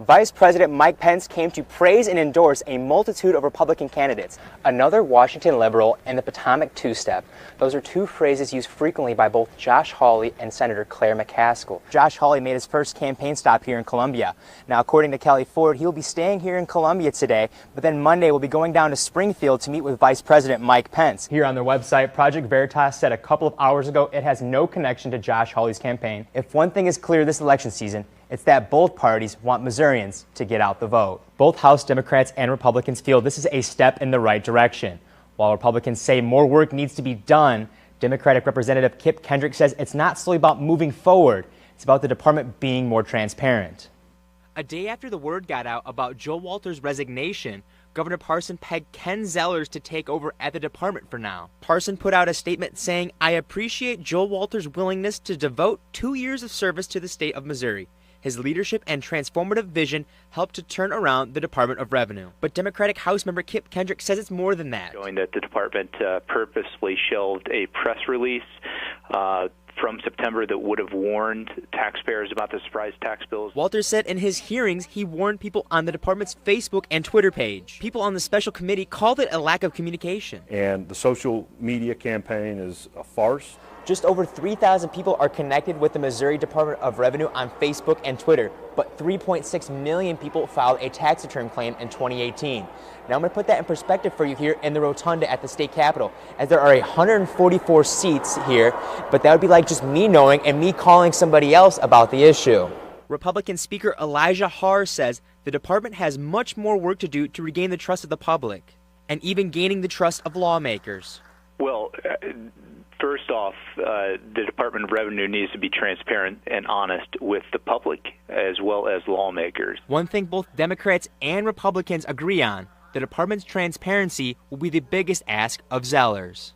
Vice President Mike Pence came to praise and endorse a multitude of Republican candidates, another Washington liberal, and the Potomac two-step. Those are two phrases used frequently by both Josh Hawley and Senator Claire McCaskill. Josh Hawley made his first campaign stop here in Columbia. Now, according to Kelly Ford, he'll be staying here in Columbia today, but then Monday will be going down to Springfield to meet with Vice President Mike Pence. Here on their website, Project Veritas said a couple of hours ago it has no connection to Josh Hawley's campaign. If one thing is clear this election season, it's that both parties want Missourians to get out the vote. Both House Democrats and Republicans feel this is a step in the right direction. While Republicans say more work needs to be done, Democratic Representative Kip Kendrick says it's not solely about moving forward, it's about the department being more transparent. A day after the word got out about Joe Walters' resignation, Governor Parson pegged Ken Zellers to take over at the department for now. Parson put out a statement saying, "I appreciate Joe Walters' willingness to devote 2 years of service to the state of Missouri. His leadership and transformative vision helped to turn around the Department of Revenue." But Democratic House member Kip Kendrick says it's more than that. Showing that the department purposely shelved a press release from September that would have warned taxpayers about the surprise tax bills. Walters said in his hearings he warned people on the department's Facebook and Twitter page. People on the special committee called it a lack of communication. And the social media campaign is a farce. Just over 3,000 people are connected with the Missouri Department of Revenue on Facebook and Twitter, but 3.6 million people filed a tax return claim in 2018. Now I'm going to put that in perspective for you here in the rotunda at the state capitol, as there are 144 seats here, but that would be like just me knowing and me calling somebody else about the issue. Republican Speaker Elijah Haar says the department has much more work to do to regain the trust of the public, and even gaining the trust of lawmakers. Well, first off, the Department of Revenue needs to be transparent and honest with the public as well as lawmakers. One thing both Democrats and Republicans agree on, the department's transparency will be the biggest ask of Zellers.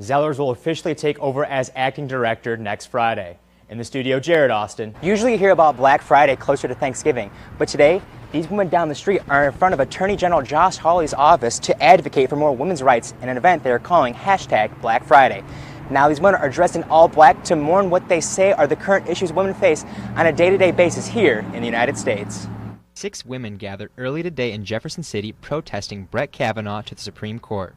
Zellers will officially take over as acting director next Friday. In the studio, Jared Austin. Usually you hear about Black Friday closer to Thanksgiving, but today, these women down the street are in front of Attorney General Josh Hawley's office to advocate for more women's rights in an event they are calling #Black Friday. Now these women are dressed in all black to mourn what they say are the current issues women face on a day-to-day basis here in the United States. 6 women gathered early today in Jefferson City protesting Brett Kavanaugh to the Supreme Court.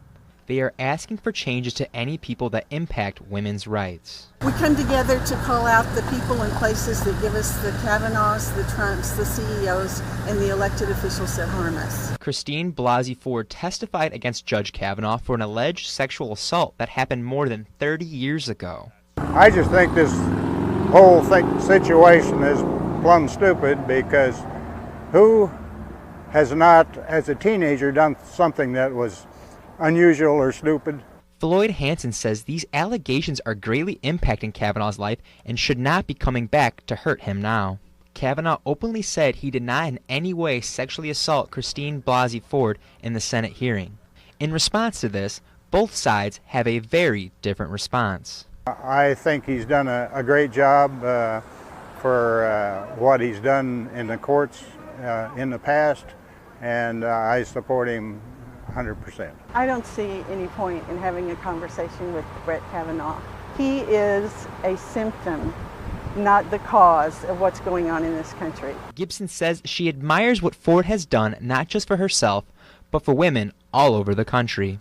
They are asking for changes to any people that impact women's rights. We come together to call out the people and places that give us the Kavanaughs, the Trumps, the CEOs, and the elected officials that harm us. Christine Blasey Ford testified against Judge Kavanaugh for an alleged sexual assault that happened more than 30 years ago. I just think this whole situation is plumb stupid, because who has not, as a teenager, done something that was unusual or stupid? Floyd Hansen says these allegations are greatly impacting Kavanaugh's life and should not be coming back to hurt him now. Kavanaugh openly said he did not in any way sexually assault Christine Blasey Ford in the Senate hearing. In response to this, both sides have a very different response. I think he's done a great job for what he's done in the courts in the past, and I support him 100%. I don't see any point in having a conversation with Brett Kavanaugh. He is a symptom, not the cause of what's going on in this country. Gibson says she admires what Ford has done, not just for herself, but for women all over the country.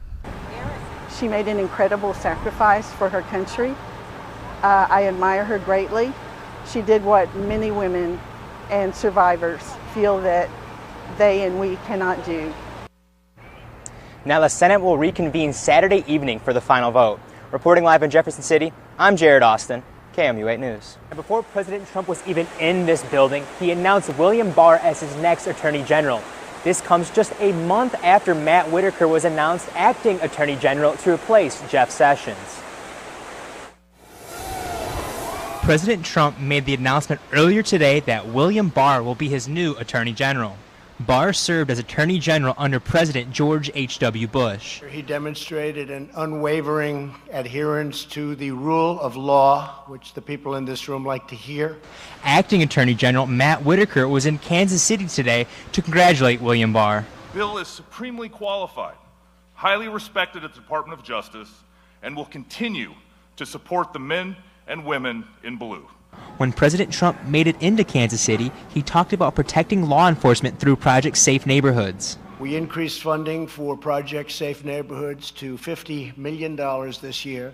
She made an incredible sacrifice for her country. I admire her greatly. She did what many women and survivors feel that they and we cannot do. Now the Senate will reconvene Saturday evening for the final vote. Reporting live in Jefferson City, I'm Jared Austin, KMU8 News. And before President Trump was even in this building, he announced William Barr as his next Attorney General. This comes just a month after Matt Whitaker was announced acting Attorney General to replace Jeff Sessions. President Trump made the announcement earlier today that William Barr will be his new Attorney General. Barr served as Attorney General under President George H.W. Bush. He demonstrated an unwavering adherence to the rule of law, which the people in this room like to hear. Acting Attorney General Matt Whitaker was in Kansas City today to congratulate William Barr. Bill is supremely qualified, highly respected at the Department of Justice, and will continue to support the men and women in blue. When President Trump made it into Kansas City, he talked about protecting law enforcement through Project Safe Neighborhoods. We increased funding for Project Safe Neighborhoods to $50 million this year,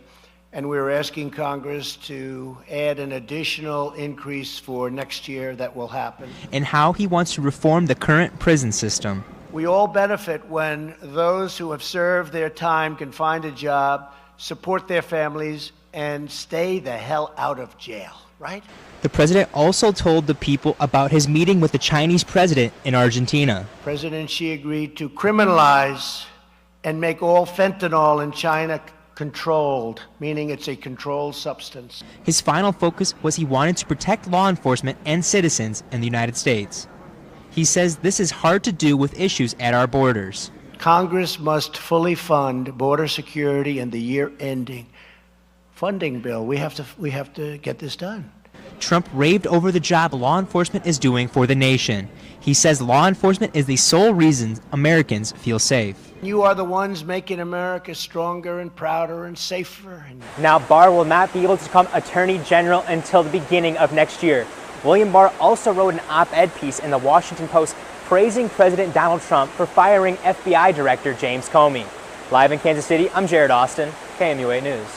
and we're asking Congress to add an additional increase for next year that will happen. And how he wants to reform the current prison system. We all benefit when those who have served their time can find a job, support their families, and stay the hell out of jail, right? The president also told the people about his meeting with the Chinese president in Argentina. President Xi agreed to criminalize and make all fentanyl in China controlled, meaning it's a controlled substance. His final focus was he wanted to protect law enforcement and citizens in the United States. He says this is hard to do with issues at our borders. Congress must fully fund border security and the year-ending funding bill. We have to get this done. Trump raved over the job law enforcement is doing for the nation. He says law enforcement is the sole reason Americans feel safe. You are the ones making America stronger and prouder and safer. Now, Barr will not be able to become Attorney General until the beginning of next year. William Barr also wrote an op-ed piece in the Washington Post praising President Donald Trump for firing FBI Director James Comey. Live in Kansas City, I'm Jared Austin, KMUA News.